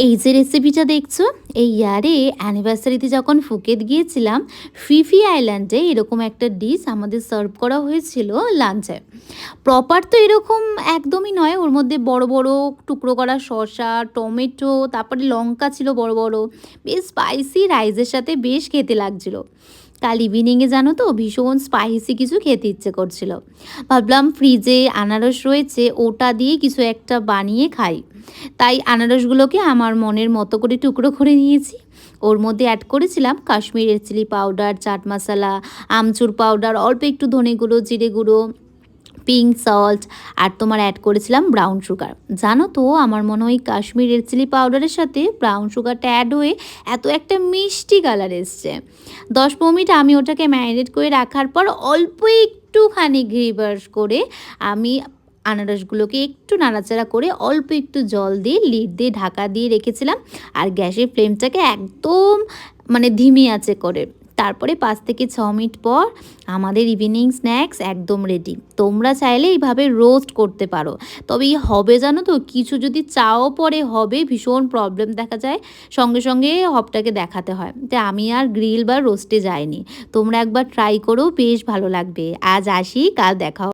এই যে রেসিপিটা দেখছো, এই ইয়ারে অ্যানিভার্সারিতে যখন ফুকেত গিয়েছিলাম, ফিফি আইল্যান্ডে এরকম একটা ডিশ আমাদের সার্ভ করা হয়েছিল লাঞ্চে। প্রপার তো এরকম একদমই নয়, ওর মধ্যে বড় বড় টুকরো করা শসা, টমেটো, তারপরে লঙ্কা ছিল বড় বড়, বেশ স্পাইসি, রাইসের সাথে বেশ খেতে লাগছিল। কাল ইভিনিংয়ে জানো তো ভীষণ স্পাইসি কিছু খেতে ইচ্ছে করছিল। ভাবলাম ফ্রিজে আনারস রয়েছে, ওটা দিয়ে কিছু একটা বানিয়ে খাই। তাই আনারসগুলোকে আমার মনের মতো করে টুকরো করে নিয়েছি। ওর মধ্যে অ্যাড করেছিলাম কাশ্মীরের চিলি পাউডার, চাট মশলা, আমচুর পাউডার, অল্প একটু ধনে গুঁড়ো, জিরে গুঁড়ো, পিঙ্ক সল্ট, আর তোমার অ্যাড করেছিলাম ব্রাউন সুগার। জানো তো আমার মনে হয় কাশ্মীর রেড চিলি পাউডারের সাথে ব্রাউন সুগারটা অ্যাড হয়ে এত একটা মিষ্টি কালার এসছে। 10-15 মিনিট আমি ওটাকে ম্যারিনেট করে রাখার পর অল্প একটুখানি ঘি ব্রাশ করে আমি আনারসগুলোকে একটু নাড়াচাড়া করে অল্প একটু জল দিয়ে লিড দিয়ে ঢাকা দিয়ে রেখেছিলাম। আর গ্যাসের ফ্লেমটাকে একদম ধিমি আঁচে করে। তারপরে 5 থেকে 6 মিনিট পর আমাদের ইভিনিং স্ন্যাক্স একদম রেডি। তোমরা চাইলে এইভাবে রোস্ট করতে পারো, তবে হবে জানো তো, কিছু যদি চাও পরে হবে ভীষণ প্রবলেম দেখা যায়, সঙ্গে সঙ্গে হবটাকে দেখাতে হয়। তাই আমি আর গ্রিল বা রোস্টে যাইনি। তোমরা একবার ট্রাই করো, বেশ ভালো লাগবে। আজ আসি, কাল দেখা